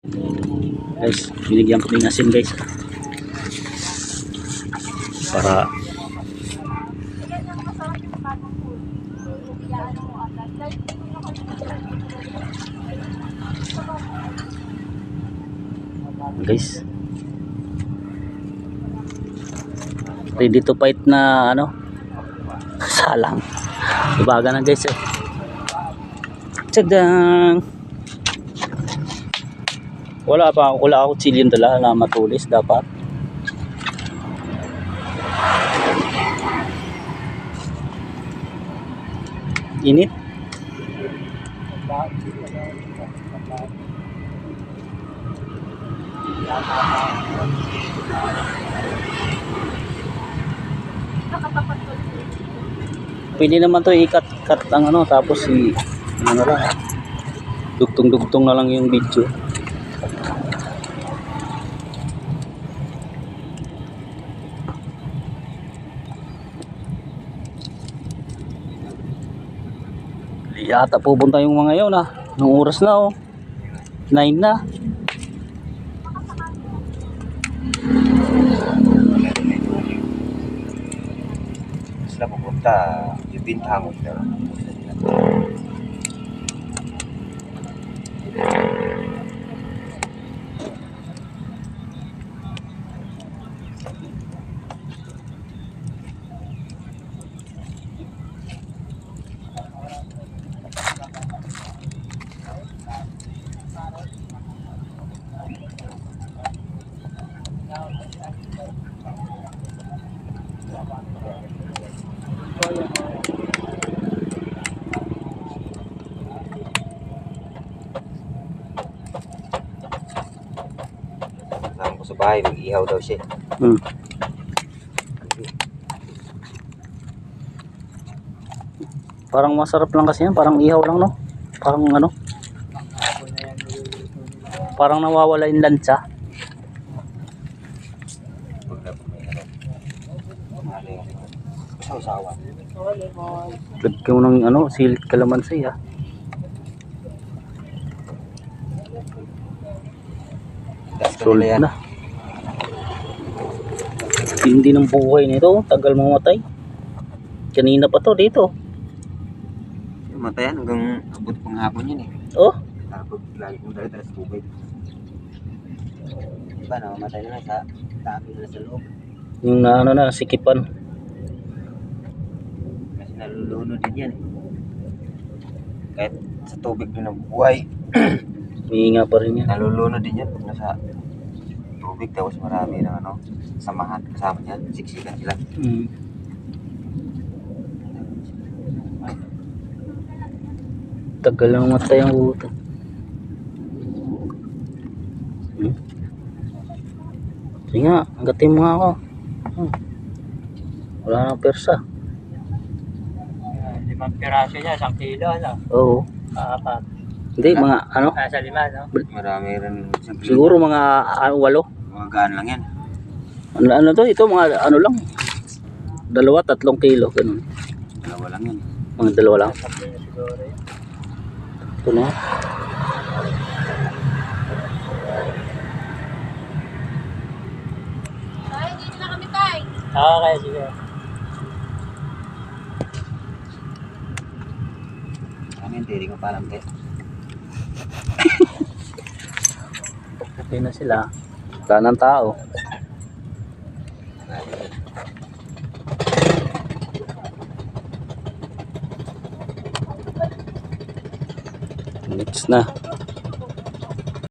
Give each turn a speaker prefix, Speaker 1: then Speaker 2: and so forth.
Speaker 1: Guys, binigyan ko ng asin guys. Para guys, ready to fight na ano, salang. Ibaga na guys eh. Tsadang! Wala ako tsilyon dala na matulis dapat. Init. Pwede naman to ikat-kat ang ano, tapos ano lang, dugtong-dugtong na lang yung video. Yata pupunta yung mga yun nung oras na 9 na.
Speaker 2: Sila pupunta yung bintang nila. Kasama ko sa bahay, mag-ihaw daw siya.
Speaker 1: Parang masarap lang kasi yan, parang ihaw lang no. Parang ano, parang nawawala yung lansa.
Speaker 2: Usawa.
Speaker 1: Lagyan mo ng ano, silit kalamansi Solid na. Hindi ng buhay nito, tagal mamatay. Kanina pa to dito.
Speaker 2: Matayan hanggang abot pang hapon yun eh.
Speaker 1: Oh,
Speaker 2: Tapos lagi kong dala sa tubig. Diba, namamatay na sa tabi na sa loob.
Speaker 1: yung ano na, sikipan.
Speaker 2: Kasi nalulunod din yan eh. Kahit sa tubig din ang buhay,
Speaker 1: Hihinga pa rin yan.
Speaker 2: nalulunod din yan pag nasa tubig. Tapos marami ng ano, samahan kasama niyan, siksikan sila.
Speaker 1: Tagal lang matay ang uto. Sige nga, agatin mo nga ako. Wala nang persa.
Speaker 3: 5 piraso niya, 1 kilo, ano?
Speaker 1: Oo.
Speaker 3: Apat.
Speaker 1: Hindi, mga ano?
Speaker 3: Nasa 5, no?
Speaker 2: Marami rin
Speaker 1: Siguro mga 8.
Speaker 2: mga gaan lang yan.
Speaker 1: Ano to? Ito mga ano lang. 2-3 kilo. Ganun.
Speaker 2: Dalawa lang yan.
Speaker 1: Mga 2 lang.
Speaker 3: Tatlo na siguro yun.
Speaker 1: Ito na.
Speaker 4: Ay, dito na kami, tay.
Speaker 3: Okay, sige.
Speaker 2: Kami hindi ko pa alam eh.
Speaker 1: Okay na sila. Wala ng tao. Next na.